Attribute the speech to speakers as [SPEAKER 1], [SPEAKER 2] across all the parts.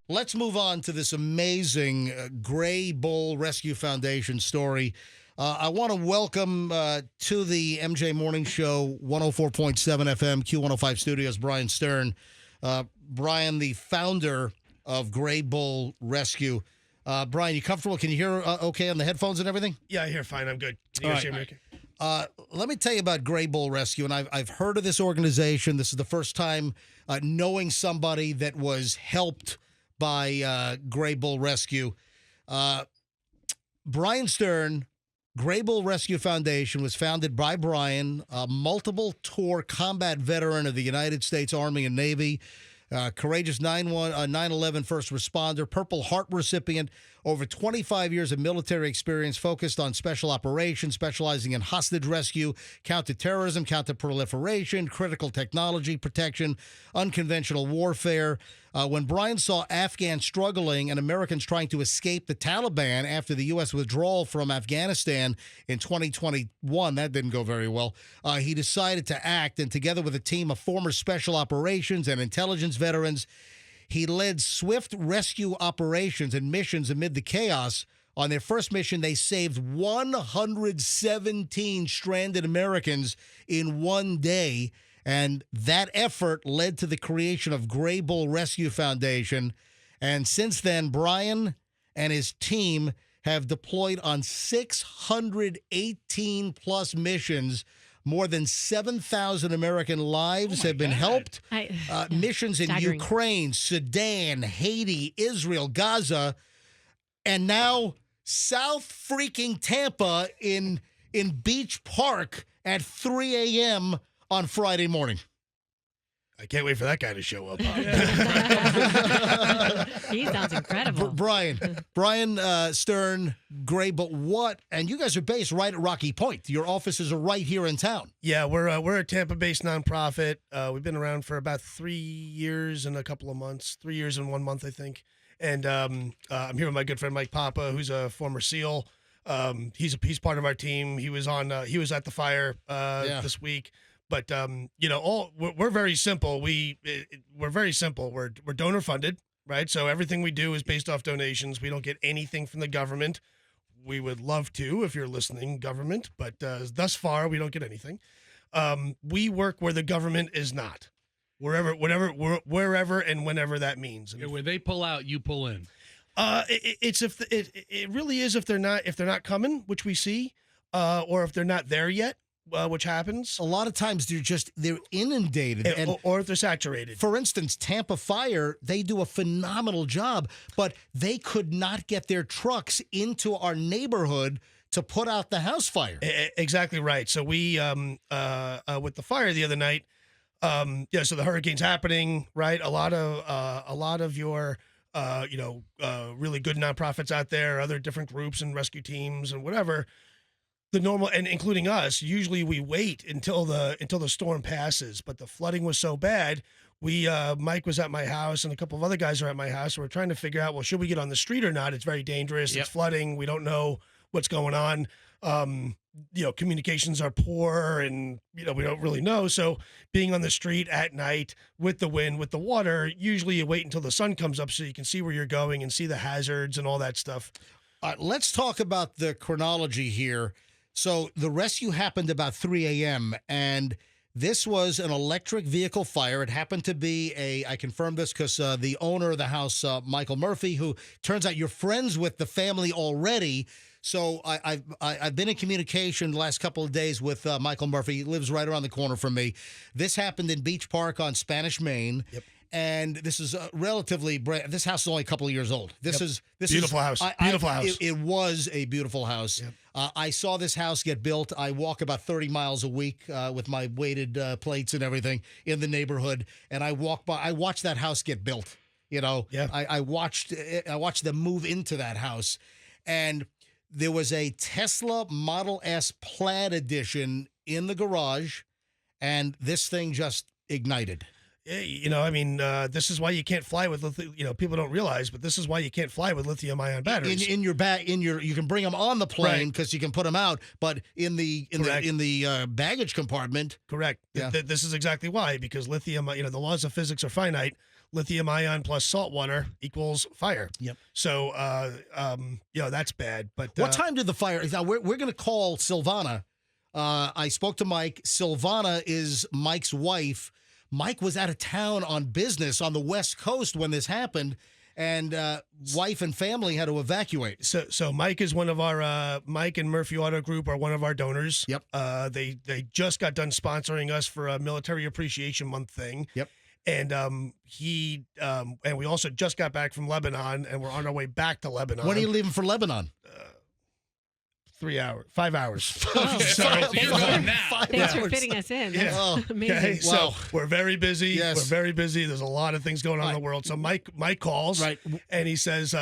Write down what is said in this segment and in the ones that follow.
[SPEAKER 1] Let's move on to this amazing Gray Bull Rescue Foundation story. I want to welcome to the MJ Morning Show, 104.7 FM, Q105 Studios, Bryan Stern. Bryan, the founder of Gray Bull Rescue. Bryan, you comfortable? Can you hear okay on the headphones and everything?
[SPEAKER 2] Yeah, I hear fine. I'm good. Can you guys hear me okay?
[SPEAKER 1] Let me tell you about Gray Bull Rescue, and I've heard of this organization. This is the first time knowing somebody that was helped by Gray Bull Rescue. Bryan Stern, Gray Bull Rescue Foundation was founded by Bryan, a multiple tour combat veteran of the United States Army and Navy, courageous 9/11 first responder, Purple Heart recipient, over 25 years of military experience focused on special operations, specializing in hostage rescue, counterterrorism, counterproliferation, critical technology protection, unconventional warfare. When Bryan saw Afghans struggling and Americans trying to escape the Taliban after the U.S. withdrawal from Afghanistan in 2021, that didn't go very well, he decided to act, and together with a team of former special operations and intelligence veterans, he led swift rescue operations and missions amid the chaos. On their first mission, they saved 117 stranded Americans in one day. And that effort led to the creation of Gray Bull Rescue Foundation. And since then, Bryan and his team have deployed on 618-plus missions. More than 7,000 American lives have been helped. Missions in
[SPEAKER 3] staggering.
[SPEAKER 1] Ukraine, Sudan, Haiti, Israel, Gaza, and now South freaking Tampa in Beach Park at 3 a.m. on Friday morning.
[SPEAKER 2] I can't wait for that guy to show up.
[SPEAKER 3] He sounds incredible.
[SPEAKER 1] Bryan Stern, Gray, but what? And you guys are based right at Rocky Point. Your offices are right here in town.
[SPEAKER 2] Yeah, we're a Tampa-based nonprofit. We've been around for about 3 years and a couple of months. 3 years and 1 month, I think. And I'm here with my good friend Mike Papa, who's a former SEAL. He's part of our team. He was at the fire this week. But we're very simple. We're very simple. We're donor funded, right? So everything we do is based off donations. We don't get anything from the government. We would love to, if you're listening, government, but thus far we don't get anything. We work where the government is not, wherever and whenever that means. And
[SPEAKER 4] where they pull out, you pull in.
[SPEAKER 2] It really is if they're not coming, which we see, or if they're not there yet. Which happens.
[SPEAKER 1] A lot of times they're inundated.
[SPEAKER 2] Or if they're saturated.
[SPEAKER 1] For instance, Tampa Fire, they do a phenomenal job, but they could not get their trucks into our neighborhood to put out the house fire.
[SPEAKER 2] Exactly right. So we, with the fire the other night, so the hurricane's happening, right? A lot of your, really good nonprofits out there, other different groups and rescue teams and whatever, the normal, and including us, usually we wait until the storm passes. But the flooding was so bad, Mike was at my house and a couple of other guys are at my house. So we're trying to figure out, well, should we get on the street or not? It's very dangerous.
[SPEAKER 4] Yep.
[SPEAKER 2] It's flooding. We don't know what's going on. Communications are poor and, we don't really know. So being on the street at night with the wind, with the water, usually you wait until the sun comes up so you can see where you're going and see the hazards and all that stuff.
[SPEAKER 1] Let's talk about the chronology here. So the rescue happened about 3 a.m., and this was an electric vehicle fire. It happened to be I confirmed this because the owner of the house, Michael Murphy, who turns out you're friends with the family already. So I've been in communication the last couple of days with Michael Murphy. He lives right around the corner from me. This happened in Beach Park on Spanish Main.
[SPEAKER 2] Yep.
[SPEAKER 1] And this is relatively brand. This house is only a couple of years old. This is
[SPEAKER 2] beautiful house. Beautiful house.
[SPEAKER 1] It was a beautiful house.
[SPEAKER 2] Yep.
[SPEAKER 1] I saw this house get built. I walk about 30 miles a week with my weighted plates and everything in the neighborhood, and I walk by. I watched that house get built.
[SPEAKER 2] Yeah.
[SPEAKER 1] I watched them move into that house, and there was a Tesla Model S Plaid Edition in the garage, and this thing just ignited.
[SPEAKER 2] I mean, this is why you can't fly with people don't realize, but this is why you can't fly with lithium-ion batteries.
[SPEAKER 1] In your bag, you can bring them on the plane because you can put them out, but in the baggage compartment.
[SPEAKER 2] Correct.
[SPEAKER 1] Yeah.
[SPEAKER 2] This is exactly why, because lithium, the laws of physics are finite. Lithium-ion plus salt water equals fire.
[SPEAKER 1] Yep.
[SPEAKER 2] So, that's bad. But
[SPEAKER 1] what time did the fire? Now we're going to call Silvana. I spoke to Mike. Silvana is Mike's wife. Mike was out of town on business on the West Coast when this happened, and wife and family had to evacuate.
[SPEAKER 2] So Mike is one of our Mike and Murphy Auto Group are one of our donors.
[SPEAKER 1] Yep.
[SPEAKER 2] They just got done sponsoring us for a Military Appreciation Month thing.
[SPEAKER 1] Yep.
[SPEAKER 2] And and we also just got back from Lebanon, and we're on our way back to Lebanon.
[SPEAKER 1] When are you leaving for Lebanon?
[SPEAKER 2] 5 hours.
[SPEAKER 3] Oh,
[SPEAKER 2] So
[SPEAKER 3] you're going now.
[SPEAKER 4] Thanks for fitting us in.
[SPEAKER 2] Yeah.
[SPEAKER 4] That's amazing.
[SPEAKER 2] Okay,
[SPEAKER 1] Wow.
[SPEAKER 2] so we're very busy.
[SPEAKER 1] Yes.
[SPEAKER 2] We're very busy. There's a lot of things going on in the world. So Mike calls,
[SPEAKER 1] Right.
[SPEAKER 2] and he says,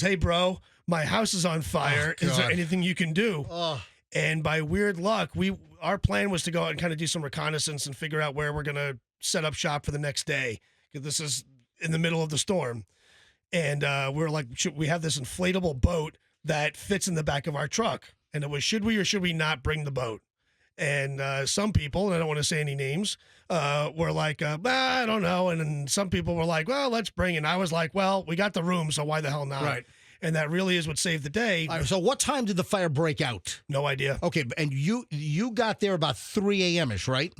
[SPEAKER 2] "Hey, bro, my house is on fire.
[SPEAKER 1] Oh,
[SPEAKER 2] is there
[SPEAKER 1] God.
[SPEAKER 2] anything you can do?"
[SPEAKER 1] Oh,
[SPEAKER 2] And by weird luck, our plan was to go out and kind of do some reconnaissance and figure out where we're going to set up shop for the next day, because this is in the middle of the storm. And we're like, we have this inflatable boat that fits in the back of our truck. And it was, should we or should we not bring the boat? And some people, and I don't want to say any names, were like, I don't know. And then some people were like, well, let's bring it. And I was like, well, we got the room, so why the hell not?
[SPEAKER 1] Right.
[SPEAKER 2] And that really is what saved the day.
[SPEAKER 1] all right, so what time did the fire break out?
[SPEAKER 2] No idea.
[SPEAKER 1] Okay, and you got there about 3 a.m.-ish, right?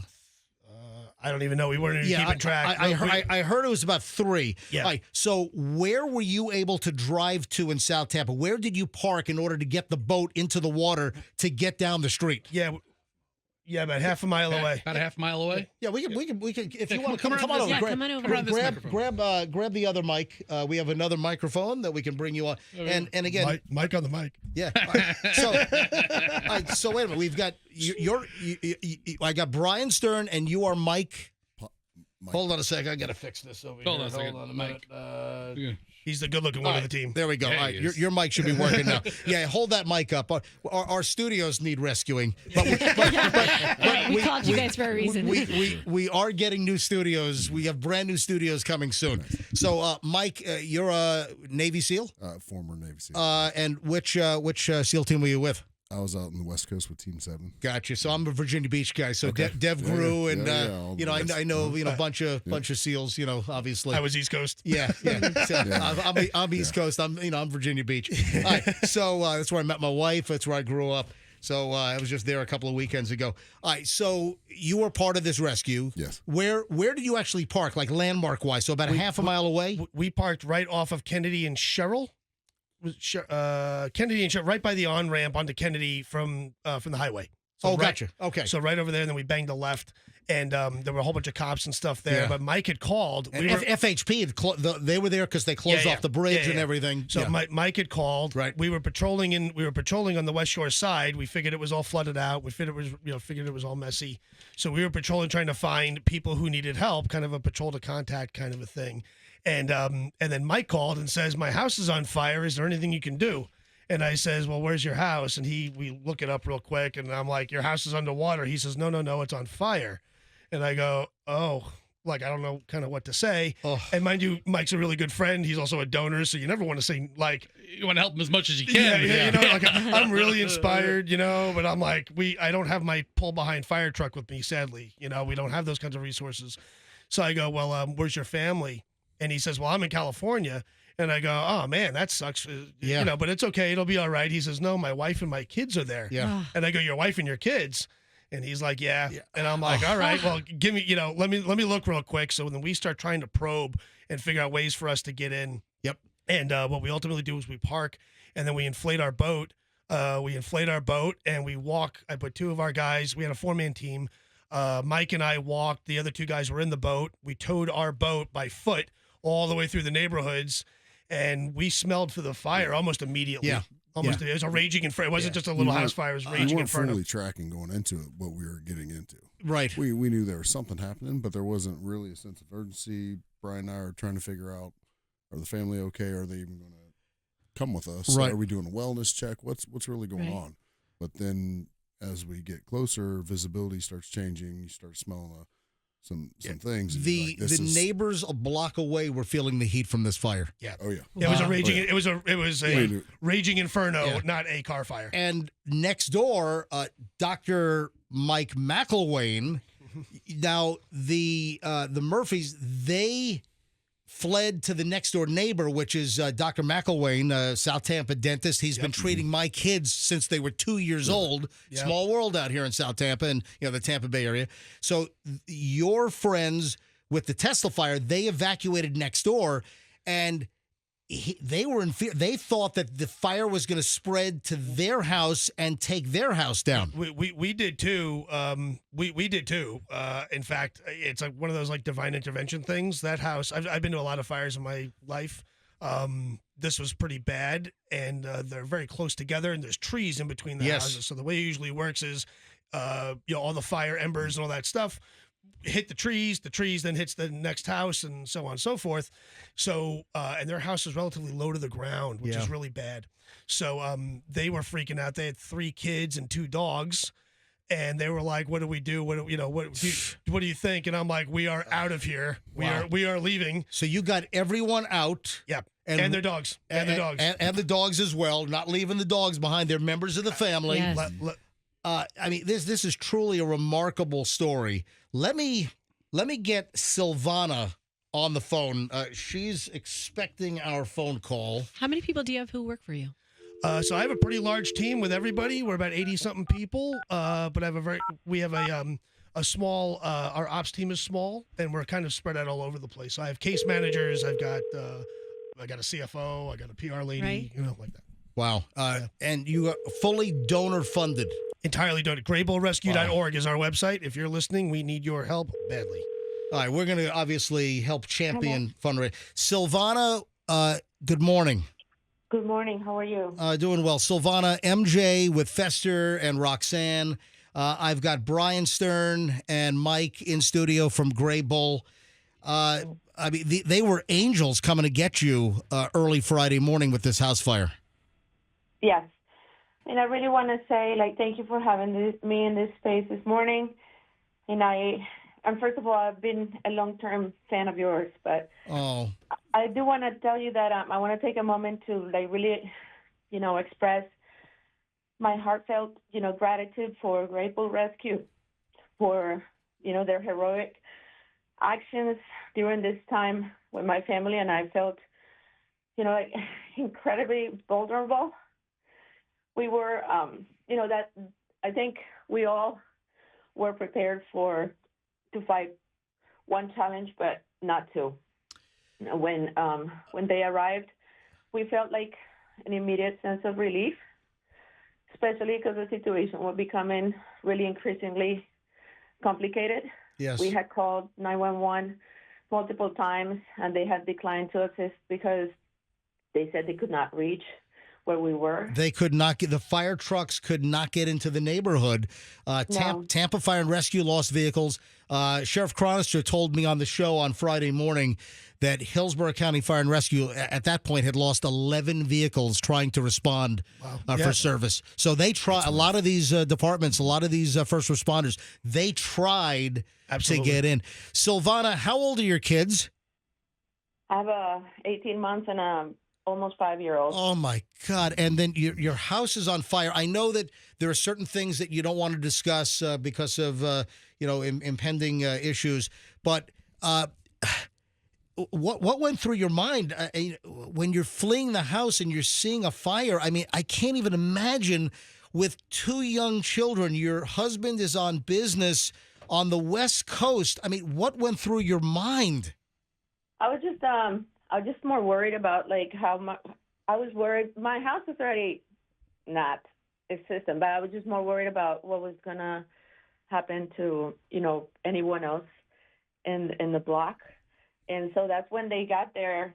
[SPEAKER 2] I don't even know. We weren't even keeping track.
[SPEAKER 1] I heard it was about 3.
[SPEAKER 2] Yeah.
[SPEAKER 1] All right, so where were you able to drive to in South Tampa? Where did you park in order to get the boat into the water to get down the street?
[SPEAKER 2] Yeah, about half a mile away.
[SPEAKER 3] About a half mile away.
[SPEAKER 1] Yeah, we can. If you
[SPEAKER 3] come-
[SPEAKER 1] want to
[SPEAKER 3] come
[SPEAKER 1] come
[SPEAKER 3] around
[SPEAKER 1] on
[SPEAKER 3] this-
[SPEAKER 1] over,
[SPEAKER 4] Yeah, come on over.
[SPEAKER 3] around this
[SPEAKER 1] grab the other mic. We have another microphone that we can bring you on. And again,
[SPEAKER 2] Mike on the mic.
[SPEAKER 1] yeah. All right, so wait a minute. We've got I got Bryan Stern, and you are Mike.
[SPEAKER 5] Mike.
[SPEAKER 1] Hold on a second. I got to fix this over
[SPEAKER 3] Hold
[SPEAKER 1] here.
[SPEAKER 3] on a second.
[SPEAKER 1] Hold on a
[SPEAKER 3] Mike.
[SPEAKER 1] minute.
[SPEAKER 2] He's the good-looking
[SPEAKER 1] All
[SPEAKER 2] one
[SPEAKER 1] right,
[SPEAKER 2] of the team.
[SPEAKER 1] There we go.
[SPEAKER 3] There
[SPEAKER 1] All right,
[SPEAKER 3] he is.
[SPEAKER 1] your mic should be working now. Yeah, hold that mic up. Our studios need rescuing, but
[SPEAKER 4] We called you guys for a reason.
[SPEAKER 1] we are getting new studios. We have brand new studios coming soon. So, Mike, you're a Navy SEAL,
[SPEAKER 5] Former Navy SEAL.
[SPEAKER 1] and which SEAL team were you with?
[SPEAKER 5] I was out in the West Coast with Team 7.
[SPEAKER 1] Gotcha. So I'm a Virginia Beach guy. So
[SPEAKER 5] Okay.
[SPEAKER 1] Dev
[SPEAKER 5] Yeah,
[SPEAKER 1] Grew,
[SPEAKER 5] yeah,
[SPEAKER 1] and
[SPEAKER 5] yeah, all the
[SPEAKER 1] I
[SPEAKER 5] best.
[SPEAKER 1] know a bunch of SEAls. Obviously.
[SPEAKER 2] I was East Coast.
[SPEAKER 1] Yeah. So, I'm East Coast. I'm Virginia Beach. All right, so that's where I met my wife. That's where I grew up. So I was just there a couple of weekends ago. All right, so you were part of this rescue.
[SPEAKER 5] Yes.
[SPEAKER 1] Where did you actually park, like landmark wise? So about a half a mile away.
[SPEAKER 2] We parked right off of Kennedy and Sherrill. Kennedy and Sherrill, right by the on ramp onto Kennedy from the highway. So
[SPEAKER 1] Gotcha. Okay.
[SPEAKER 2] So right over there, and then we banged a left, and there were a whole bunch of cops and stuff there.
[SPEAKER 1] Yeah.
[SPEAKER 2] But Mike had called.
[SPEAKER 1] And FHP, they were there because they closed
[SPEAKER 2] Yeah,
[SPEAKER 1] off the bridge
[SPEAKER 2] yeah,
[SPEAKER 1] and
[SPEAKER 2] yeah.
[SPEAKER 1] everything.
[SPEAKER 2] So
[SPEAKER 1] Yeah.
[SPEAKER 2] Mike had called.
[SPEAKER 1] Right.
[SPEAKER 2] We were patrolling on the West Shore side. We figured it was all flooded out. We figured it was all messy. So we were patrolling, trying to find people who needed help, kind of a patrol to contact kind of a thing. And then Mike called and says, "My house is on fire. Is there anything you can do?" And I says, "Well, where's your house?" And we look it up real quick, and I'm like, "Your house is underwater." He says, "No, it's on fire." And I go, "Oh." Like, I don't know kind of what to say.
[SPEAKER 1] Oh.
[SPEAKER 2] And mind you, Mike's a really good friend. He's also a donor, so you never want to say, like,
[SPEAKER 3] You want to help him as much as you
[SPEAKER 2] yeah,
[SPEAKER 3] can.
[SPEAKER 2] like I'm really inspired, but I'm like, I don't have my pull behind fire truck with me, sadly. We don't have those kinds of resources. So I go, "Well, where's your family?" And he says, "Well, I'm in California." And I go, "Oh man, that sucks.
[SPEAKER 1] Yeah.
[SPEAKER 2] But it's okay. It'll be all right." He says, "No, my wife and my kids are there."
[SPEAKER 1] Yeah.
[SPEAKER 2] And I go, "Your wife and your kids?" And he's like, yeah. And I'm like, all right, well, give me, let me look real quick. So then we start trying to probe and figure out ways for us to get in.
[SPEAKER 1] Yep.
[SPEAKER 2] And what we ultimately do is we park, and then we inflate our boat. And we walk. I put 2 of our guys. We had a 4-man team. Mike and I walked. The other 2 guys were in the boat. We towed our boat by foot all the way through the neighborhoods, and we smelled for the fire almost immediately.
[SPEAKER 1] Yeah.
[SPEAKER 2] Almost. It was a raging inferno. It wasn't just a little house fire. It was
[SPEAKER 5] We
[SPEAKER 2] raging
[SPEAKER 5] weren't
[SPEAKER 2] inferno.
[SPEAKER 5] fully tracking going into it what we were getting into.
[SPEAKER 1] Right.
[SPEAKER 5] We knew there was something happening, but there wasn't really a sense of urgency. Brian and I are trying to figure out, are the family okay? Are they even going to come with us?
[SPEAKER 1] Right.
[SPEAKER 5] Are we doing a wellness check? What's really going on? But then as we get closer, visibility starts changing. You start smelling some things. and you're
[SPEAKER 1] The
[SPEAKER 5] like, this is-
[SPEAKER 1] neighbors a block away were feeling the heat from this fire.
[SPEAKER 5] Oh yeah.
[SPEAKER 2] It was a
[SPEAKER 4] Wow.
[SPEAKER 2] raging.
[SPEAKER 5] Oh, yeah.
[SPEAKER 2] It was a
[SPEAKER 5] Wait,
[SPEAKER 2] raging inferno,
[SPEAKER 1] Yeah.
[SPEAKER 2] not a car fire.
[SPEAKER 1] And next door, Dr. Mike McElwain. Now the Murphys, they fled to the next door neighbor, which is Dr. McElwain, South Tampa dentist. He's been treating my kids since they were 2 years old.
[SPEAKER 2] Yep.
[SPEAKER 1] Small world out here in South Tampa and the Tampa Bay area. So your friends with the Tesla fire, they evacuated next door, and they were in fear. They thought that the fire was going to spread to their house and take their house down.
[SPEAKER 2] We did too. We did too. In fact, it's like one of those like divine intervention things. That house, I've been to a lot of fires in my life. This was pretty bad, and they're very close together, and there's trees in between the
[SPEAKER 1] Yes.
[SPEAKER 2] houses. So the way it usually works is, all the fire embers and all that stuff hit the trees then hits the next house, and so on and so forth. So, and their house is relatively low to the ground, which
[SPEAKER 1] Yeah.
[SPEAKER 2] is really bad. So they were freaking out. They had 3 kids and 2 dogs. And they were like, "What do we do? What do you think?" And I'm like, "We are out of here. We are leaving."
[SPEAKER 1] So you got everyone out.
[SPEAKER 2] Yeah, and their dogs, and their dogs.
[SPEAKER 1] And the dogs as well. Not leaving the dogs behind. They're members of the family.
[SPEAKER 4] Yes.
[SPEAKER 1] I mean, this is truly a remarkable story. Let me get Silvana on the phone. She's expecting our phone call.
[SPEAKER 4] How many people do you have who work for you?
[SPEAKER 2] So I have a pretty large team with everybody. We're about 80-something people. But we have a small. Our ops team is small, and we're kind of spread out all over the place. So I have case managers. I got a CFO. I got a PR lady.
[SPEAKER 4] Right.
[SPEAKER 2] Like that.
[SPEAKER 1] Wow. And you are fully donor funded.
[SPEAKER 2] Entirely donated. GraybullRescue.org is our website. If you're listening, we need your help badly.
[SPEAKER 1] All right, we're going to obviously help champion fundraising. Silvana, good morning.
[SPEAKER 6] Good morning. How are you?
[SPEAKER 1] Doing well. Silvana, MJ with Fester and Roxanne. I've got Bryan Stern and Mike in studio from Gray Bull. I mean, they were angels coming to get you early Friday morning with this house fire.
[SPEAKER 6] Yes. And I really want to say, thank you for having me in this space this morning. And first of all, I've been a long-term fan of yours, but
[SPEAKER 1] Oh,
[SPEAKER 6] I do want to tell you that I want to take a moment to really, express my heartfelt, gratitude for Grateful Rescue for, their heroic actions during this time when my family and I felt, incredibly vulnerable. We were, that I think we all were prepared to fight one challenge, but not two. When they arrived, we felt like an immediate sense of relief, especially because the situation was becoming really increasingly complicated.
[SPEAKER 1] yes.
[SPEAKER 6] We had called 911 multiple times, and they had declined to assist because they said they could not reach where we were.
[SPEAKER 1] They could not get, the fire trucks could not get into the neighborhood.
[SPEAKER 6] No.
[SPEAKER 1] Tampa Fire and Rescue lost vehicles. Sheriff Cronister told me on the show on Friday morning that Hillsborough County Fire and Rescue at that point had lost 11 vehicles trying to respond
[SPEAKER 2] Yeah.
[SPEAKER 1] for service. So they try, a lot of these departments, a lot of these first responders, they tried
[SPEAKER 2] Absolutely.
[SPEAKER 1] to get in. Silvana, how old are your kids?
[SPEAKER 6] I have a 18 months and a almost 5-year-old.
[SPEAKER 1] Oh my God! And then your house is on fire. I know that there are certain things that you don't want to discuss because of impending issues. But what went through your mind when you're fleeing the house and you're seeing a fire? I mean, I can't even imagine with 2 young children. Your husband is on business on the West Coast. I mean, what went through your mind?
[SPEAKER 6] I was just more worried about how much. I was worried. My house is already not existent, but I was just more worried about what was gonna happen to anyone else in the block. And so that's when they got there.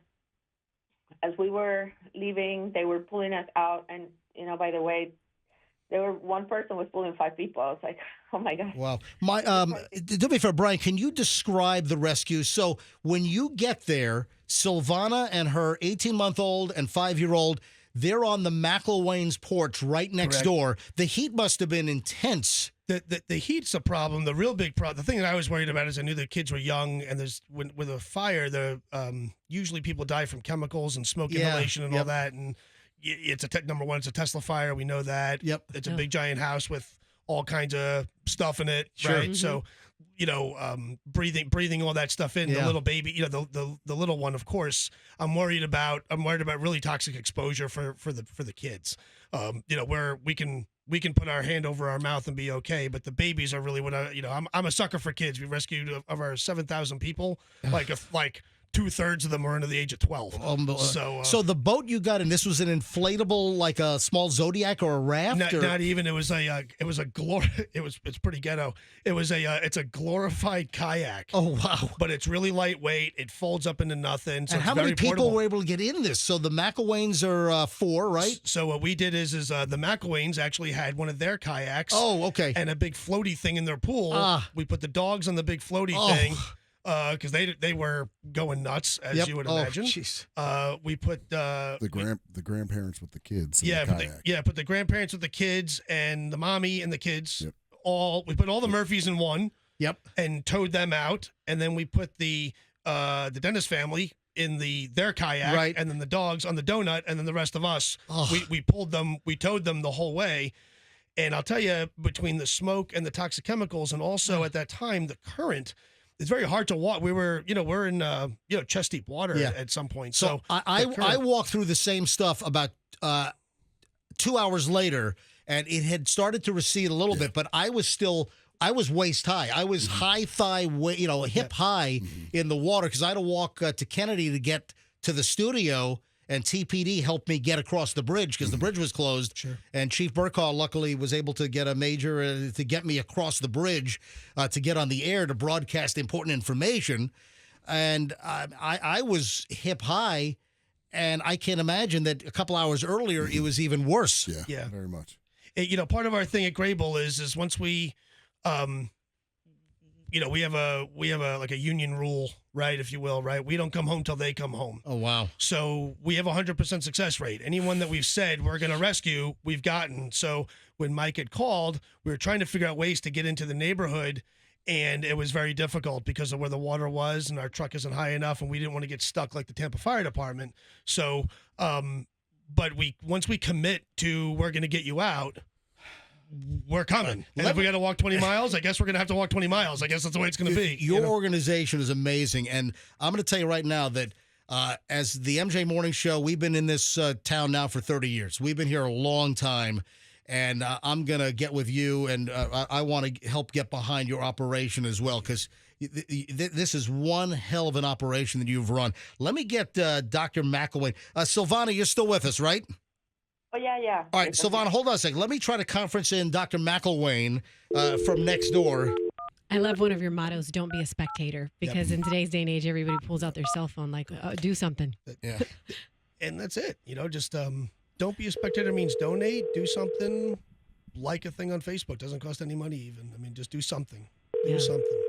[SPEAKER 6] As we were leaving, they were pulling us out, and by the way, one person was pulling 5 people. I was like, oh my God.
[SPEAKER 1] Wow. Do me a favor, Bryan, can you describe the rescue? So when you get there, Silvana and her 18-month-old and 5-year-old, they're on the McElwain's porch right next
[SPEAKER 2] Correct.
[SPEAKER 1] door. The heat must have been intense
[SPEAKER 2] The heat's a problem. The real big problem. The thing that I was worried about is I knew the kids were young, and there's with a fire, usually people die from chemicals and smoke inhalation and all that. And it's number one, it's a Tesla fire. We know that.
[SPEAKER 1] Yep.
[SPEAKER 2] It's a big giant house with all kinds of stuff in it,
[SPEAKER 1] Sure.
[SPEAKER 2] right? So, breathing all that stuff in. The little baby, the little one. Of course, I'm worried about really toxic exposure for the kids. Where we can put our hand over our mouth and be okay, but the babies are really what I'm a sucker for kids. We rescued of our 7,000 people, like 2/3 of them are under the age of 12.
[SPEAKER 1] So the boat you got in, this was an inflatable, like a small Zodiac or a raft?
[SPEAKER 2] Not even. It was it's pretty ghetto. It's a glorified kayak.
[SPEAKER 1] Oh, wow.
[SPEAKER 2] But it's really lightweight. It folds up into nothing. So
[SPEAKER 1] And
[SPEAKER 2] it's
[SPEAKER 1] how many
[SPEAKER 2] very
[SPEAKER 1] people
[SPEAKER 2] portable.
[SPEAKER 1] were able to get in this? So the McElwains are 4, right?
[SPEAKER 2] So what we did is the McElwains actually had one of their kayaks.
[SPEAKER 1] Oh, okay.
[SPEAKER 2] And a big floaty thing in their pool. We put the dogs on the big floaty thing. Because they were going nuts, as you would imagine.
[SPEAKER 1] Jeez.
[SPEAKER 2] We put
[SPEAKER 5] The grandparents with the kids. In the kayak.
[SPEAKER 2] put the grandparents with the kids and the mommy and the kids.
[SPEAKER 5] Yep.
[SPEAKER 2] We put all the Murphys in one.
[SPEAKER 1] Yep.
[SPEAKER 2] And towed them out, and then we put the Dennis family in their kayak,
[SPEAKER 1] Right.
[SPEAKER 2] and then the dogs on the donut, and then the rest of us.
[SPEAKER 1] Oh.
[SPEAKER 2] We towed them the whole way. And I'll tell you, between the smoke and the toxic chemicals, and also at that time the current. It's very hard to walk. We're in chest deep water at some point. So
[SPEAKER 1] I walked through the same stuff about 2 hours later, and it had started to recede a little bit, but I was waist high. I was high thigh, hip high in the water because I had to walk to Kennedy to get to the studio. And TPD helped me get across the bridge because the bridge was closed.
[SPEAKER 2] Sure.
[SPEAKER 1] And Chief Burkall luckily was able to get a major to get me across the bridge to get on the air to broadcast important information. And I was hip high, and I can imagine that a couple hours earlier it was even worse.
[SPEAKER 5] Yeah, very much.
[SPEAKER 2] Part of our thing at Grable is once we we have a like a union rule, right, if you will, right? We don't come home till they come home.
[SPEAKER 1] Oh, wow.
[SPEAKER 2] So we have a 100% success rate. Anyone that we've said we're going to rescue, we've gotten. So when Mike had called, we were trying to figure out ways to get into the neighborhood, and it was very difficult because of where the water was, and our truck isn't high enough, and we didn't want to get stuck like the Tampa Fire Department. So, but once we commit to we're going to get you out, we're coming. And if we got to walk 20 miles, I guess we're going to have to walk 20 miles. I guess that's the way it's going to be.
[SPEAKER 1] Your organization is amazing. And I'm going to tell you right now that as the MJ Morning Show, we've been in this town now for 30 years. We've been here a long time. And I'm going to get with you, and I want to help get behind your operation as well, because this is one hell of an operation that you've run. Let me get Dr. McElwain. Silvana, you're still with us, right?
[SPEAKER 6] Oh, yeah.
[SPEAKER 1] All right, Silvana, hold on a second. Let me try to conference in Dr. McElwain from next door.
[SPEAKER 4] I love one of your mottos, don't be a spectator, because in today's day and age, everybody pulls out their cell phone like, do something.
[SPEAKER 1] Yeah.
[SPEAKER 2] And that's it. Just don't be a spectator means donate, do something, like a thing on Facebook. Doesn't cost any money even. I mean, just do something. Do something.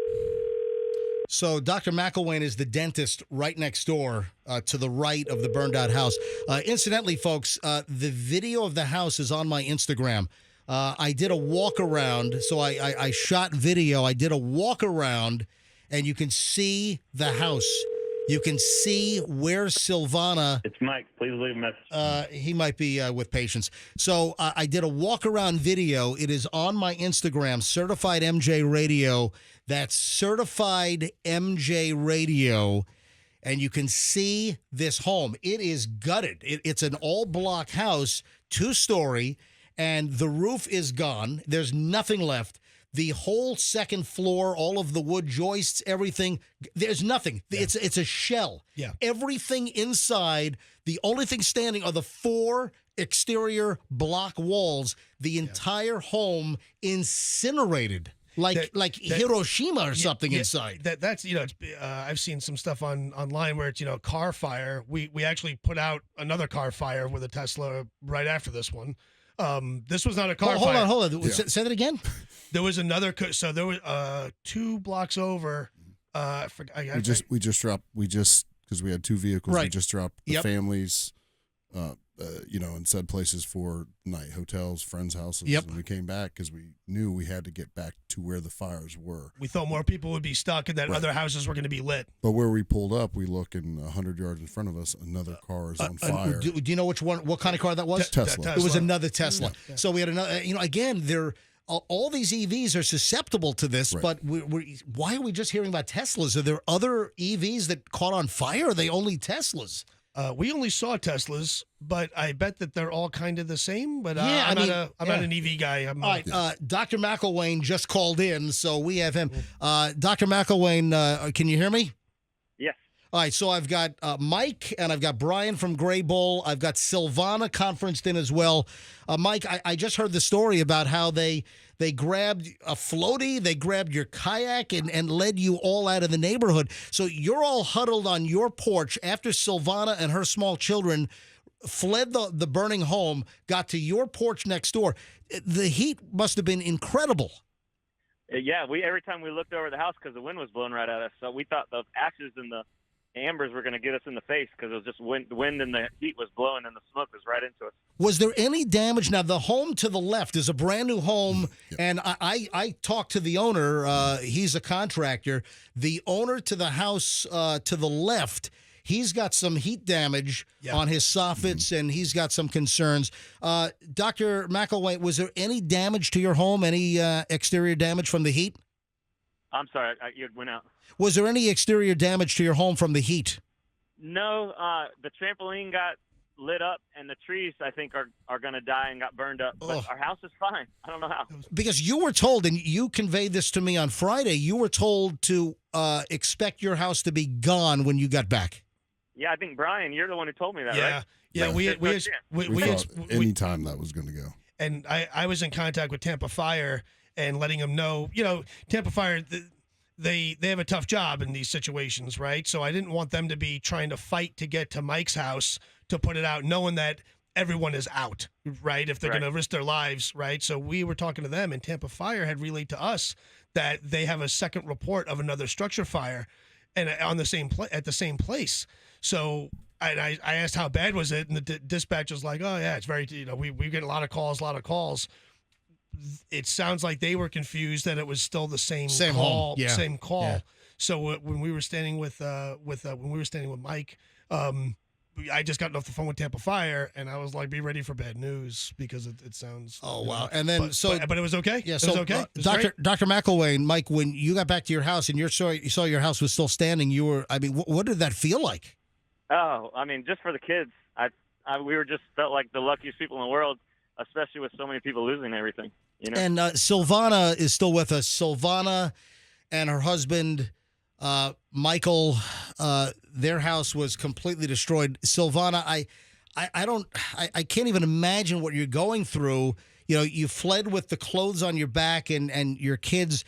[SPEAKER 1] So Dr. McElwain is the dentist right next door to the right of the burned out house. Incidentally, folks, the video of the house is on my Instagram. I did a walk around. So I shot video. I did a walk around, and you can see the house. You can see where Silvana...
[SPEAKER 7] It's Mike. Please leave a message.
[SPEAKER 1] He might be with patients. So I did a walk-around video. It is on my Instagram, Certified MJ Radio. That's Certified MJ Radio. And you can see this home. It is gutted. It's an all-block house, 2-story, and the roof is gone. There's nothing left. The whole second floor, all of the wood joists, everything, there's nothing. Yeah. It's a shell.
[SPEAKER 2] Yeah.
[SPEAKER 1] Everything inside, the only thing standing are the 4 exterior block walls. The entire home incinerated, like Hiroshima or something inside.
[SPEAKER 2] That's I've seen some stuff online where it's car fire. We actually put out another car fire with a Tesla right after this one. This was not a car fire.
[SPEAKER 1] Hold on. Yeah. Say that again.
[SPEAKER 2] There was another. So there was 2 blocks over.
[SPEAKER 5] We just dropped. Because we had 2 vehicles.
[SPEAKER 1] Right.
[SPEAKER 5] We just dropped the family's in said places for night, hotels, friends' houses.
[SPEAKER 1] Yep.
[SPEAKER 5] And we came back because we knew we had to get back to where the fires were.
[SPEAKER 2] We thought more people would be stuck and that
[SPEAKER 5] Right.
[SPEAKER 2] other houses were going to be lit.
[SPEAKER 5] But where we pulled up, we look and 100 yards in front of us, another car is on fire.
[SPEAKER 1] Do you know what kind of car that was?
[SPEAKER 5] Tesla.
[SPEAKER 1] It was another Tesla.
[SPEAKER 2] Yeah.
[SPEAKER 1] So we had another. Again, all these EVs are susceptible to this,
[SPEAKER 5] Right.
[SPEAKER 1] but why are we just hearing about Teslas? Are there other EVs that caught on fire? Or are they only Teslas?
[SPEAKER 2] We only saw Teslas, but I bet that they're all kind of the same. But
[SPEAKER 1] Yeah,
[SPEAKER 2] I'm
[SPEAKER 1] I
[SPEAKER 2] not an EV guy.
[SPEAKER 1] All right, Dr. McElwain just called in, so we have him. Dr. McElwain, can you hear me?
[SPEAKER 7] Yes.
[SPEAKER 1] All right, so I've got Mike and I've got Brian from Gray Bull. I've got Silvana conferenced in as well. Mike, I just heard the story about how they grabbed a floaty, they grabbed your kayak and led you all out of the neighborhood. So you're all huddled on your porch after Silvana and her small children fled the burning home, got to your porch next door. The heat must have been incredible.
[SPEAKER 7] Yeah, every time we looked over the house because the wind was blowing right at us, so we thought the ashes and the ambers were going to get us in the face because it was just wind and the heat was blowing and the smoke was right into us.
[SPEAKER 1] Was there any damage? Now, the home to the left is a brand new home, and I talked to the owner. He's a contractor. The owner to the house to the left, he's got some heat damage on his soffits, and he's got some concerns. Dr. McElwain, was there any damage to your home, any exterior damage from the heat?
[SPEAKER 7] I'm sorry, you went out.
[SPEAKER 1] Was there any exterior damage to your home from the heat?
[SPEAKER 7] No, the trampoline got lit up, and the trees, I think, are going to die and got burned up. But our house is fine. I don't know how.
[SPEAKER 1] Because you were told, and you conveyed this to me on Friday, you were told to expect your house to be gone when you got back.
[SPEAKER 7] Yeah, I think, Brian, you're the one who told me that, right?
[SPEAKER 2] Yeah.
[SPEAKER 7] Like,
[SPEAKER 2] We
[SPEAKER 7] there's no chance.
[SPEAKER 5] thought any time that was going to go.
[SPEAKER 2] And I was in contact with Tampa Fire and letting them know, Tampa Fire, they have a tough job in these situations, right? So I didn't want them to be trying to fight to get to Mike's house to put it out, knowing that everyone is out, right? If they're going to risk their lives, right? So we were talking to them, and Tampa Fire had relayed to us that they have a second report of another structure fire, and on the same at the same place. So I asked how bad was it, and the dispatch was like, "Oh yeah, it's very we get a lot of calls." It sounds like they were confused that it was still the same call,
[SPEAKER 1] home.
[SPEAKER 2] same call.
[SPEAKER 1] Yeah.
[SPEAKER 2] So when we were standing with Mike, I just got off the phone with Tampa Fire, and I was like, "Be ready for bad news," because it sounds.
[SPEAKER 1] Oh wow! And then
[SPEAKER 2] but it was okay.
[SPEAKER 1] Yeah,
[SPEAKER 2] it was okay. It was great.
[SPEAKER 1] Dr. McElwain, Mike, when you got back to your house and you saw your house was still standing, what did that feel like?
[SPEAKER 7] Oh, I mean, just for the kids, we were just felt like the luckiest people in the world, especially with so many people losing everything.
[SPEAKER 1] And Silvana is still with us. Silvana and her husband, Michael, their house was completely destroyed. Silvana, I can't even imagine what you're going through. You fled with the clothes on your back and your kids.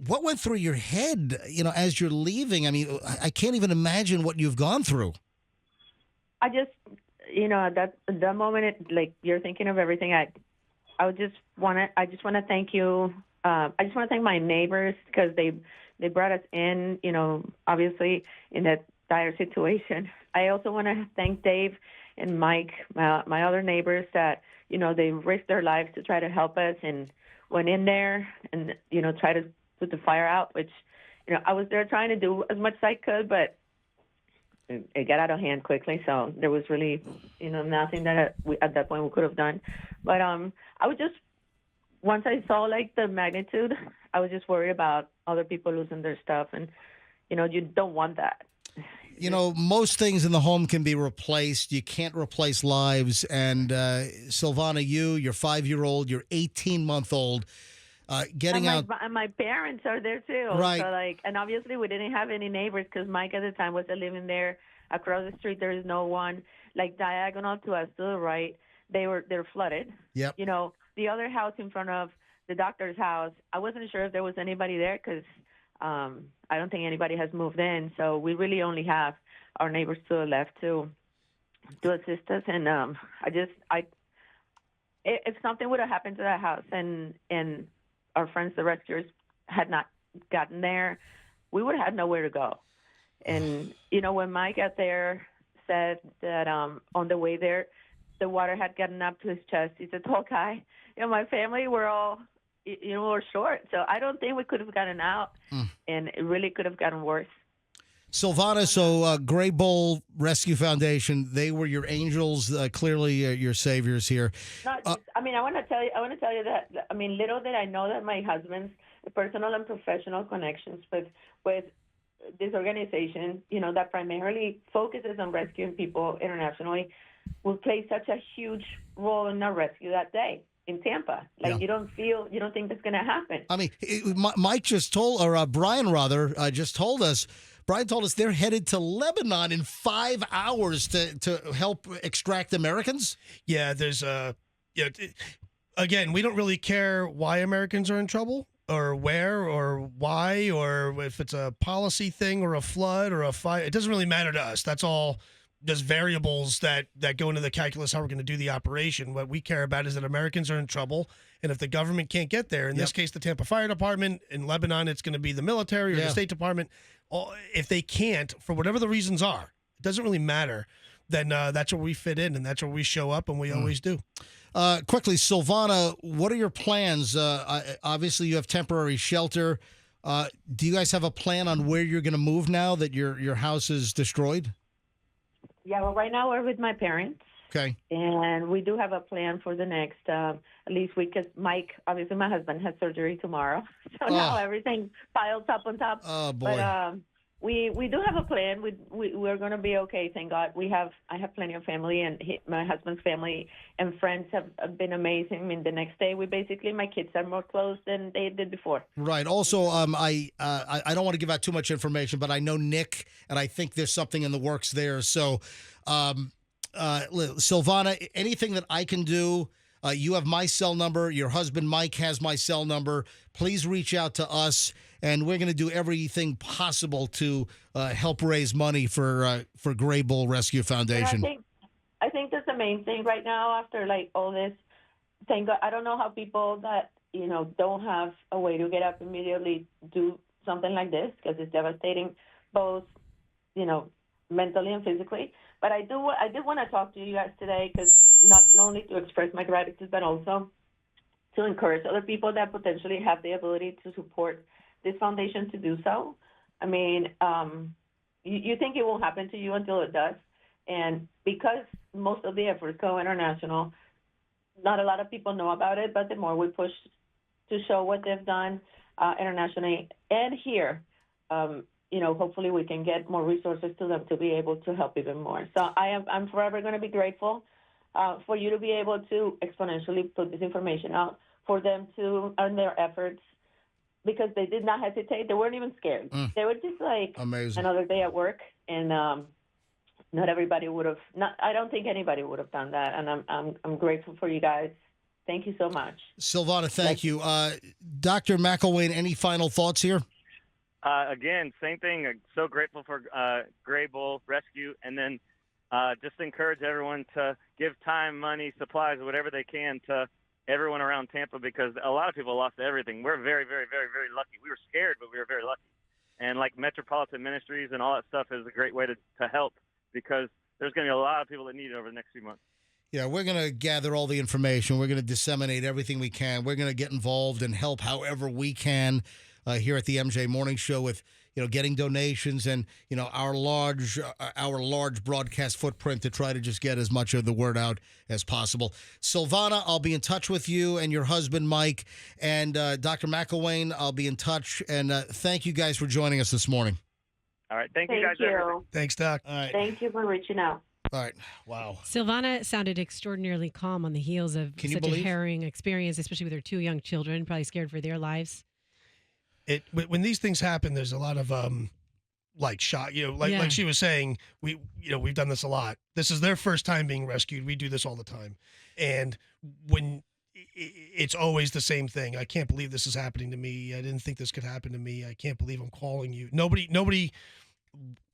[SPEAKER 1] What went through your head, as you're leaving? I mean, I can't even imagine what you've gone through.
[SPEAKER 6] I just, that moment, you're thinking of everything. I just want to thank you. I just want to thank my neighbors because they brought us in, obviously in that dire situation. I also want to thank Dave and Mike, my other neighbors that, they risked their lives to try to help us and went in there and, try to put the fire out, which, I was there trying to do as much as I could, but it got out of hand quickly. So there was really, nothing that at that point we could have done. But I was just, once I saw the magnitude, I was just worried about other people losing their stuff. And, you don't want that.
[SPEAKER 1] Most things in the home can be replaced. You can't replace lives. And Silvana, your 5-year-old, your 18-month-old, getting out.
[SPEAKER 6] And my parents are there too.
[SPEAKER 1] Right.
[SPEAKER 6] So and obviously we didn't have any neighbors because Mike at the time wasn't living there. Across the street, there is no one. Diagonal to us to the right, they're flooded.
[SPEAKER 1] Yep.
[SPEAKER 6] The other house in front of the doctor's house, I wasn't sure if there was anybody there because I don't think anybody has moved in. So we really only have our neighbors to the left to assist us. And if something would have happened to that house and our friends, the rescuers, had not gotten there, we would have had nowhere to go. And, when Mike got there, said that on the way there, the water had gotten up to his chest. He's a tall guy. My family were all, were short. So I don't think we could have gotten out, and it really could have gotten worse.
[SPEAKER 1] Silvana, so Gray Bull Rescue Foundation, they were your angels, clearly your saviors here.
[SPEAKER 6] I want to tell you that, little did I know that my husband's personal and professional connections with this organization, that primarily focuses on rescuing people internationally, will play such a huge role in our rescue that day in Tampa. You don't think that's going to happen.
[SPEAKER 1] Mike just told, or Brian rather, just told us. Brian told us they're headed to Lebanon in 5 hours to help extract Americans.
[SPEAKER 2] Yeah, there's again, we don't really care why Americans are in trouble or where or why, or if it's a policy thing or a flood or a fire. It doesn't really matter to us. That's all just variables that go into the calculus how we're going to do the operation. What we care about is that Americans are in trouble, and if the government can't get there, in this case, the Tampa Fire Department, in Lebanon, it's going to be the military or the State Department. If they can't, for whatever the reasons are, it doesn't really matter, then that's where we fit in, and that's where we show up, and we always do.
[SPEAKER 1] Quickly, Silvana, what are your plans? Obviously, you have temporary shelter. Do you guys have a plan on where you're going to move now that your house is destroyed?
[SPEAKER 6] Yeah, well, right now we're with my parents.
[SPEAKER 1] Okay.
[SPEAKER 6] And we do have a plan for the next at least week, because Mike, obviously my husband, has surgery tomorrow. So now everything piles up on top.
[SPEAKER 1] Oh, boy.
[SPEAKER 6] But we do have a plan. We're going to be okay, thank God. I have plenty of family, and my husband's family and friends have been amazing. The next day, my kids are more close than they did before.
[SPEAKER 1] Right. Also, I don't want to give out too much information, but I know Nick, and I think there's something in the works there. So, Silvana, anything that I can do, you have my cell number. Your husband, Mike, has my cell number. Please reach out to us, and we're going to do everything possible to help raise money for Gray Bull Rescue Foundation.
[SPEAKER 6] I think that's the main thing right now after all this. Thank God. I don't know how people that, don't have a way to get up immediately do something like this, because it's devastating both, mentally and physically. But I did want to talk to you guys today, because not only to express my gratitude, but also to encourage other people that potentially have the ability to support this foundation to do so. You think it won't happen to you until it does. And because most of the efforts go international, not a lot of people know about it, but the more we push to show what they've done internationally and here, hopefully we can get more resources to them to be able to help even more. So I'm forever going to be grateful for you to be able to exponentially put this information out, for them to earn their efforts, because they did not hesitate. They weren't even scared. They were just
[SPEAKER 1] amazing.
[SPEAKER 6] Another day at work, and not everybody would have. I don't think anybody would have done that, and I'm grateful for you guys. Thank you so much,
[SPEAKER 1] Silvana. Thank you, Dr. McElwain. Any final thoughts here?
[SPEAKER 7] Again, same thing. I'm so grateful for Gray Bull Rescue, and then just encourage everyone to give time, money, supplies, whatever they can to everyone around Tampa, because a lot of people lost everything. We're very, very, very, very lucky. We were scared, but we were very lucky. And Metropolitan Ministries and all that stuff is a great way to help, because there's going to be a lot of people that need it over the next few months.
[SPEAKER 1] Yeah, we're going to gather all the information. We're going to disseminate everything we can. We're going to get involved and help however we can here at the MJ Morning Show with, getting donations and, our large broadcast footprint to try to just get as much of the word out as possible. Silvana, I'll be in touch with you and your husband, Mike, and Dr. McElwain, I'll be in touch. And thank you guys for joining us this morning.
[SPEAKER 7] All right. Thank you guys. Everything.
[SPEAKER 2] Thanks, Doc.
[SPEAKER 1] All right.
[SPEAKER 6] Thank you for reaching out.
[SPEAKER 1] All right. Wow.
[SPEAKER 4] Silvana sounded extraordinarily calm on the heels of such a harrowing experience, especially with her 2 young children, probably scared for their lives.
[SPEAKER 2] When these things happen, there's a lot of shock. Like she was saying, we've done this a lot. This is their first time being rescued. We do this all the time, and when it's always the same thing. I can't believe this is happening to me. I didn't think this could happen to me. I can't believe I'm calling you. Nobody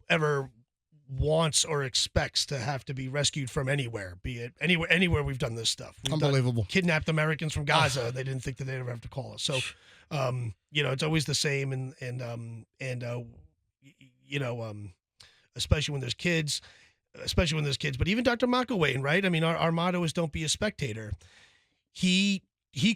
[SPEAKER 2] ever wants or expects to have to be rescued from anywhere, be it anywhere we've done this stuff.
[SPEAKER 1] Unbelievable.
[SPEAKER 2] Kidnapped Americans from Gaza. They didn't think that they'd ever have to call us. So, it's always the same. And especially when there's kids, especially when there's kids, but even Dr. McElwain, right? I mean, our motto is don't be a spectator. He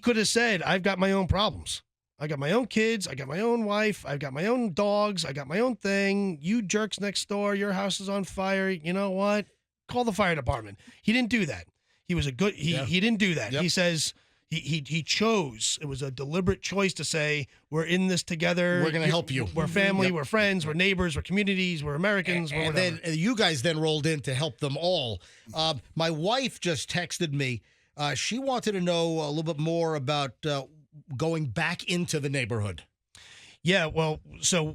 [SPEAKER 2] could have said, I've got my own problems. I got my own kids. I got my own wife. I've got my own dogs. I got my own thing. You jerks next door, your house is on fire. You know what? Call the fire department. He didn't do that. He was a good, he didn't do that.
[SPEAKER 1] Yep.
[SPEAKER 2] He says, he chose, it was a deliberate choice to say, we're in this together.
[SPEAKER 1] We're going to help you.
[SPEAKER 2] We're family,
[SPEAKER 1] Yep.
[SPEAKER 2] we're friends, we're neighbors, we're communities, we're Americans, we're
[SPEAKER 1] And
[SPEAKER 2] whatever.
[SPEAKER 1] then you guys then rolled in to help them all. My wife just texted me. She wanted to know a little bit more about going back into the neighborhood.
[SPEAKER 2] Yeah, well, so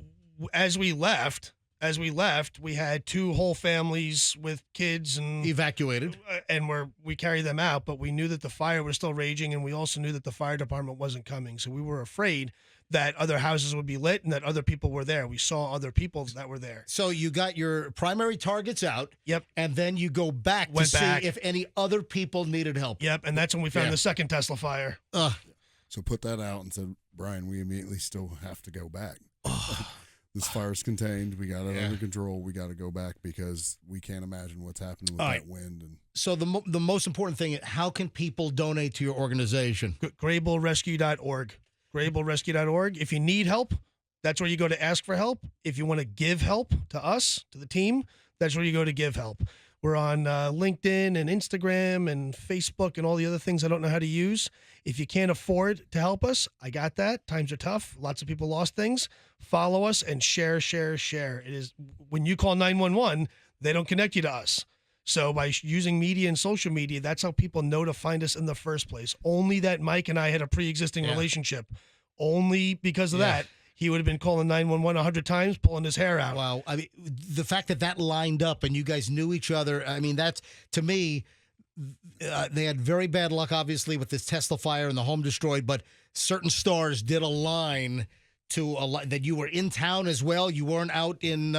[SPEAKER 2] as we left, we had 2 whole families with kids and
[SPEAKER 1] Evacuated.
[SPEAKER 2] we carried them out, but we knew that the fire was still raging, and we also knew that the fire department wasn't coming. So we were afraid that other houses would be lit and that other people were there. We saw other people that were there.
[SPEAKER 1] So you got your primary targets out.
[SPEAKER 2] Yep.
[SPEAKER 1] And then you go back
[SPEAKER 2] Went
[SPEAKER 1] to
[SPEAKER 2] back.
[SPEAKER 1] see if any other people needed help.
[SPEAKER 2] Yep, and that's when we found
[SPEAKER 1] Yeah.
[SPEAKER 2] the second Tesla fire.
[SPEAKER 5] So put that out and said, Brian, we immediately still have to go back. This fire's contained. We got it under control. We got to go back because we can't imagine what's happening with
[SPEAKER 1] All
[SPEAKER 5] that
[SPEAKER 1] right.
[SPEAKER 5] wind. And
[SPEAKER 1] So the most important thing, how can people donate to your organization?
[SPEAKER 2] GraybullRescue.org. GraybullRescue.org. If you need help, that's where you go to ask for help. If you want to give help to us, to the team, that's where you go to give help. We're on LinkedIn and Instagram and Facebook and all the other things I don't know how to use. If you can't afford to help us, I got that. Times are tough. Lots of people lost things. Follow us and share. It is when you call 911, they don't connect you to us. So by using media and social media, that's how people know to find us in the first place. Only that Mike and I had a pre-existing relationship. Only because of that, he would have been calling 911 100 times, pulling his hair out.
[SPEAKER 1] Wow. I mean, the fact that lined up and you guys knew each other, I mean, that's, to me, they had very bad luck, obviously, with this Tesla fire and the home destroyed, but certain stars did align to that you were in town as well. You weren't out in,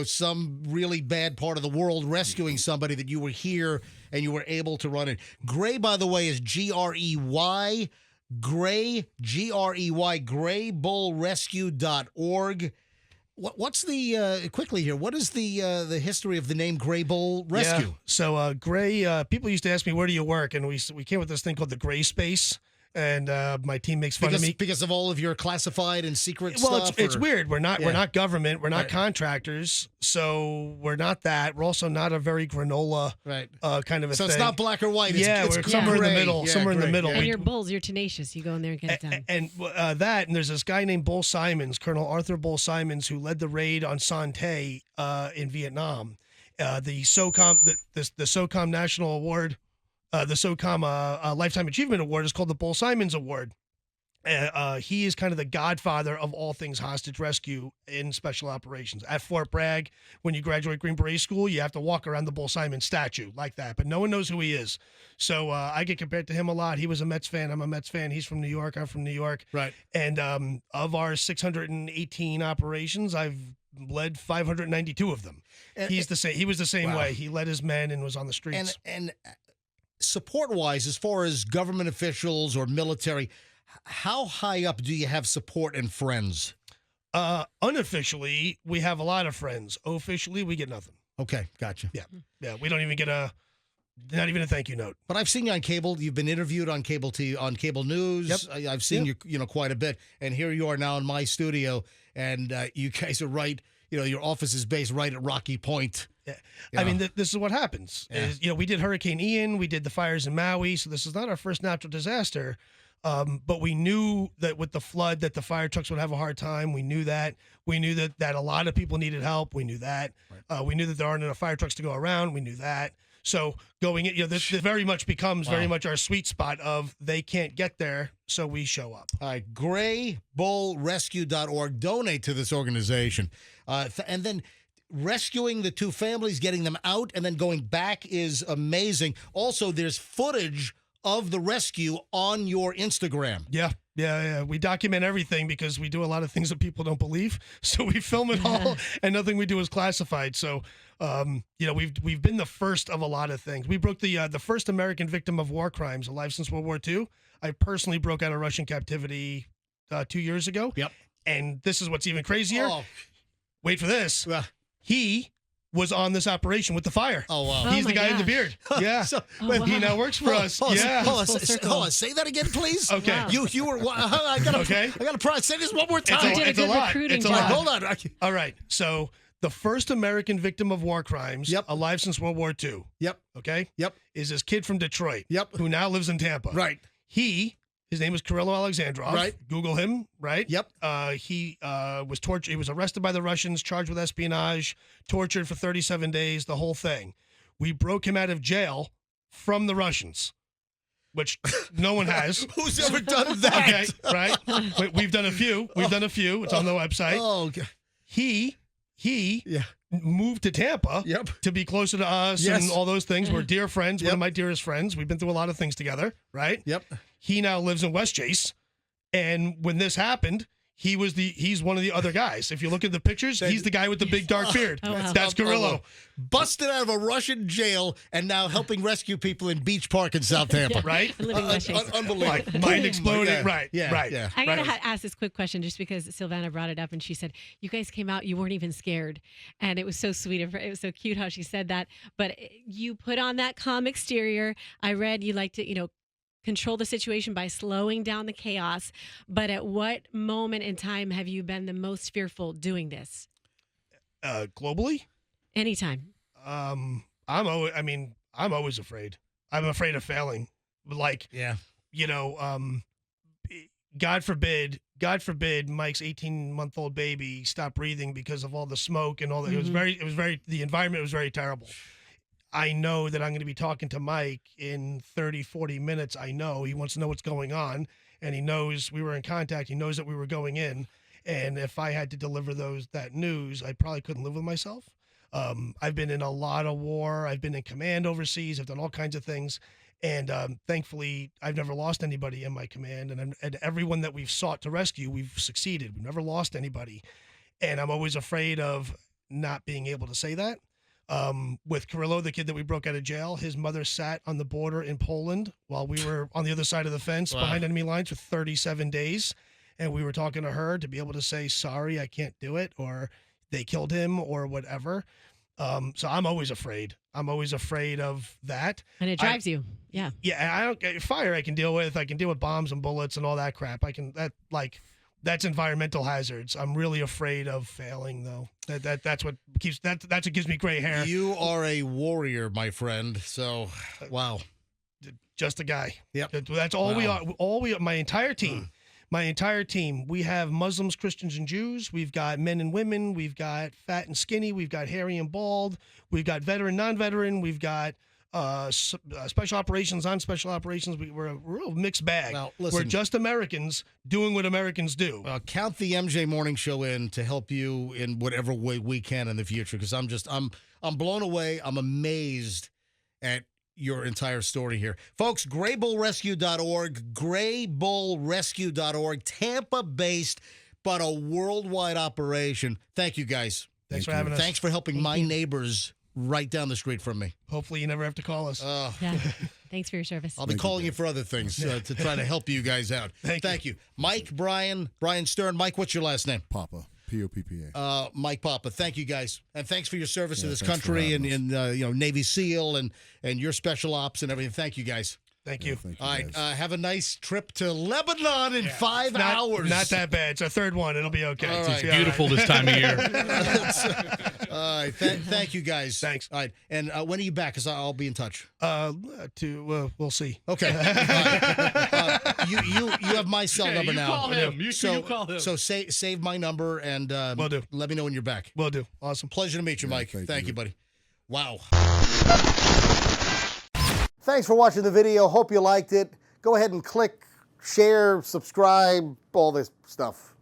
[SPEAKER 1] some really bad part of the world rescuing somebody, that you were here and you were able to run it. Gray, by the way, is Grey. Gray, Grey, graybullrescue.org. What's the, quickly here, what is the history of the name Gray Bull Rescue?
[SPEAKER 2] Yeah. So Gray, people used to ask me, where do you work? And we came with this thing called the Gray Space. And my team makes fun of me
[SPEAKER 1] because of all of your classified and secret
[SPEAKER 2] well,
[SPEAKER 1] stuff.
[SPEAKER 2] it's weird. We're not government. We're not
[SPEAKER 1] Right.
[SPEAKER 2] contractors. So we're not that. We're also not a very granola
[SPEAKER 1] right.
[SPEAKER 2] Kind of a
[SPEAKER 1] So
[SPEAKER 2] thing.
[SPEAKER 1] it's not black or white.
[SPEAKER 2] Yeah,
[SPEAKER 1] it's
[SPEAKER 2] we're somewhere in the
[SPEAKER 1] gray.
[SPEAKER 2] middle.
[SPEAKER 1] Yeah,
[SPEAKER 2] Somewhere in the
[SPEAKER 1] gray.
[SPEAKER 2] middle.
[SPEAKER 1] Yeah.
[SPEAKER 4] And you're bulls, you're tenacious. You go in there and get it done.
[SPEAKER 2] And there's this guy named Bull Simons, Colonel Arthur Bull Simons, who led the raid on Son Tay in Vietnam. The SOCOM, the SOCOM National Award, the SOCOM Lifetime Achievement Award is called the Bull Simons Award. He is kind of the godfather of all things hostage rescue in special operations. At Fort Bragg, when you graduate Green Beret School, you have to walk around the Bull Simons statue like that, but no one knows who he is. So I get compared to him a lot. He was a Mets fan. I'm a Mets fan. He's from New York. I'm from New York.
[SPEAKER 1] Right.
[SPEAKER 2] And of our 618 operations, I've led 592 of them. He was the same
[SPEAKER 1] Wow.
[SPEAKER 2] way. He led his men and was on the streets.
[SPEAKER 1] And support-wise, as far as government officials or military, how high up do you have support and friends?
[SPEAKER 2] Unofficially, we have a lot of friends. Officially, we get nothing.
[SPEAKER 1] Okay, gotcha.
[SPEAKER 2] Yeah, we don't even get not even a thank you note.
[SPEAKER 1] But I've seen you on cable. You've been interviewed on cable on cable news.
[SPEAKER 2] Yep.
[SPEAKER 1] I've seen you, quite a bit. And here you are now in my studio, and you guys are right. Your office is based right at Rocky Point.
[SPEAKER 2] Yeah.
[SPEAKER 1] Yeah.
[SPEAKER 2] I mean, this is what happens.
[SPEAKER 1] Yeah.
[SPEAKER 2] Is, we did Hurricane Ian, we did the fires in Maui, so this is not our first natural disaster. But we knew that with the flood that the fire trucks would have a hard time. We knew that. We knew that a lot of people needed help. We knew that.
[SPEAKER 1] Right.
[SPEAKER 2] We knew that there aren't enough fire trucks to go around. We knew that. So going in, this very much becomes very much our sweet spot of they can't get there, so we show up.
[SPEAKER 1] All right, graybullrescue.org. Donate to this organization. And then rescuing the 2 families, getting them out, and then going back is amazing. Also, there's footage of the rescue on your Instagram.
[SPEAKER 2] Yeah. We document everything because we do a lot of things that people don't believe. So we film it all, and nothing we do is classified. So, we've been the first of a lot of things. We broke the first American victim of war crimes alive since World War II. I personally broke out of Russian captivity 2 years ago.
[SPEAKER 1] Yep.
[SPEAKER 2] And this is what's even crazier.
[SPEAKER 1] Oh,
[SPEAKER 2] Wait for this.
[SPEAKER 1] well,
[SPEAKER 2] He was on this operation with the fire.
[SPEAKER 1] Oh, wow.
[SPEAKER 2] He's
[SPEAKER 4] Oh,
[SPEAKER 2] the
[SPEAKER 4] my
[SPEAKER 2] guy in the
[SPEAKER 4] gosh.
[SPEAKER 2] beard. Yeah.
[SPEAKER 1] So-
[SPEAKER 4] wow.
[SPEAKER 2] He now works for us. Yeah.
[SPEAKER 1] Hold on,
[SPEAKER 4] Full circle.
[SPEAKER 1] say that again, please.
[SPEAKER 2] Okay.
[SPEAKER 4] Wow.
[SPEAKER 1] You were. I gotta.
[SPEAKER 2] Okay.
[SPEAKER 1] I gotta probably say this one more time.
[SPEAKER 4] You did a
[SPEAKER 2] It's a
[SPEAKER 4] good
[SPEAKER 2] lot.
[SPEAKER 4] recruiting
[SPEAKER 2] It's a
[SPEAKER 1] All right,
[SPEAKER 2] lot.
[SPEAKER 4] job.
[SPEAKER 1] hold on.
[SPEAKER 2] All right. So the first American victim of war crimes,
[SPEAKER 1] Yep.
[SPEAKER 2] alive since World War II,
[SPEAKER 1] Yep.
[SPEAKER 2] okay,
[SPEAKER 1] Yep.
[SPEAKER 2] is this kid from Detroit,
[SPEAKER 1] Yep.
[SPEAKER 2] who now lives in Tampa.
[SPEAKER 1] Right.
[SPEAKER 2] His name is Kirillo Alexandrov.
[SPEAKER 1] Right.
[SPEAKER 2] Google him. Right.
[SPEAKER 1] Yep.
[SPEAKER 2] He was tortured. He was arrested by the Russians, charged with espionage, tortured for 37 days, the whole thing. We broke him out of jail from the Russians, which no one has.
[SPEAKER 1] Who's ever done that?
[SPEAKER 2] Okay. Right. We've done a few. It's on the website.
[SPEAKER 1] Oh, okay.
[SPEAKER 2] He
[SPEAKER 1] Yeah.
[SPEAKER 2] moved to Tampa
[SPEAKER 1] Yep.
[SPEAKER 2] to be closer to us
[SPEAKER 1] Yes.
[SPEAKER 2] and all those things. We're dear friends, one
[SPEAKER 1] Yep.
[SPEAKER 2] of my dearest friends. We've been through a lot of things together, right?
[SPEAKER 1] Yep.
[SPEAKER 2] He now lives in Westchase. And when this happened, he's one of the other guys. If you look at the pictures, he's the guy with the big dark beard.
[SPEAKER 4] Oh, wow.
[SPEAKER 2] That's Kirillo.
[SPEAKER 1] Busted out of a Russian jail and now helping rescue people in Beach Park in South Tampa.
[SPEAKER 2] Right?
[SPEAKER 4] Living Westchase.
[SPEAKER 1] Unbelievable.
[SPEAKER 2] Like mind exploding.
[SPEAKER 1] Yeah.
[SPEAKER 2] Right.
[SPEAKER 1] Yeah.
[SPEAKER 2] Right.
[SPEAKER 1] Yeah.
[SPEAKER 4] I gotta
[SPEAKER 2] Right.
[SPEAKER 4] ask this quick question just because Silvana brought it up and she said, you guys came out, you weren't even scared. And it was so sweet of her. It was so cute how she said that. But you put on that calm exterior. I read you like to, control the situation by slowing down the chaos. But at what moment in time have you been the most fearful doing this?
[SPEAKER 2] Globally,
[SPEAKER 4] Anytime.
[SPEAKER 2] I'm always afraid. I'm afraid of failing. Like,
[SPEAKER 1] Yeah.
[SPEAKER 2] God forbid Mike's 18-month-old baby stopped breathing because of all the smoke and all that. The environment was very terrible. I know that I'm going to be talking to Mike in 30, 40 minutes. I know he wants to know what's going on, and he knows we were in contact. He knows that we were going in. And if I had to deliver that news, I probably couldn't live with myself. I've been in a lot of war. I've been in command overseas. I've done all kinds of things. And thankfully, I've never lost anybody in my command. And everyone that we've sought to rescue, we've succeeded. We've never lost anybody. And I'm always afraid of not being able to say that. With Kirillo, the kid that we broke out of jail, his mother sat on the border in Poland while we were on the other side of the fence behind enemy lines for 37 days. And we were talking to her to be able to say, sorry, I can't do it, or they killed him or whatever. So I'm always afraid. I'm always afraid of that.
[SPEAKER 4] And it drives you. Yeah.
[SPEAKER 2] Yeah, fire I can deal with. I can deal with bombs and bullets and all that crap. That's environmental hazards. I'm really afraid of failing, though. That's what gives me gray hair.
[SPEAKER 1] You are a warrior, my friend. So, wow.
[SPEAKER 2] Just a guy.
[SPEAKER 1] Yep.
[SPEAKER 2] That's all we
[SPEAKER 1] Wow.
[SPEAKER 2] are. My entire team. My entire team. We have Muslims, Christians, and Jews. We've got men and women. We've got fat and skinny. We've got hairy and bald. We've got veteran, non-veteran. We've got special operations, non-special operations. We're a real mixed bag.
[SPEAKER 1] Now, listen.
[SPEAKER 2] We're just Americans doing what Americans do.
[SPEAKER 1] Count the MJ Morning Show in to help you in whatever way we can in the future, because I'm blown away. I'm amazed at your entire story here. Folks, graybullrescue.org, graybullrescue.org, Tampa-based, but a worldwide operation. Thank you, guys.
[SPEAKER 2] Thanks for having us.
[SPEAKER 1] Thanks for helping my neighbors right down the street from me.
[SPEAKER 2] Hopefully you never have to call us.
[SPEAKER 4] Yeah. Thanks for your service.
[SPEAKER 1] I'll be calling you for other things to try to help you guys out. Thank you. Mike, Bryan Stern. Mike, what's your last name?
[SPEAKER 5] Papa. Poppa.
[SPEAKER 1] Mike Papa, thank you guys, and thanks for your service to this
[SPEAKER 5] thanks for
[SPEAKER 1] country and
[SPEAKER 5] having
[SPEAKER 1] in Navy SEAL and your special ops and everything. Thank you guys.
[SPEAKER 2] Thank you.
[SPEAKER 5] Thank you
[SPEAKER 1] All right,
[SPEAKER 5] guys.
[SPEAKER 1] have a nice trip to Lebanon in 5 hours.
[SPEAKER 2] Not that bad. It's our third one. It'll be okay.
[SPEAKER 1] All right.
[SPEAKER 3] It's beautiful this time of year.
[SPEAKER 1] All right, thank you guys.
[SPEAKER 2] Thanks.
[SPEAKER 1] All right, and when are you back? Because I'll be in touch.
[SPEAKER 2] We'll see.
[SPEAKER 1] Okay. All right. You have my cell number
[SPEAKER 3] you
[SPEAKER 1] now.
[SPEAKER 3] call him. You
[SPEAKER 1] so
[SPEAKER 3] call him.
[SPEAKER 1] So save my number and
[SPEAKER 2] Will do.
[SPEAKER 1] let me know when you're back.
[SPEAKER 2] Will do. Awesome.
[SPEAKER 1] Pleasure to meet you, Mike.
[SPEAKER 5] thank
[SPEAKER 1] you,
[SPEAKER 5] you.
[SPEAKER 1] buddy. Wow. Thanks for watching the video. Hope you liked it. Go ahead and click, share, subscribe, all this stuff.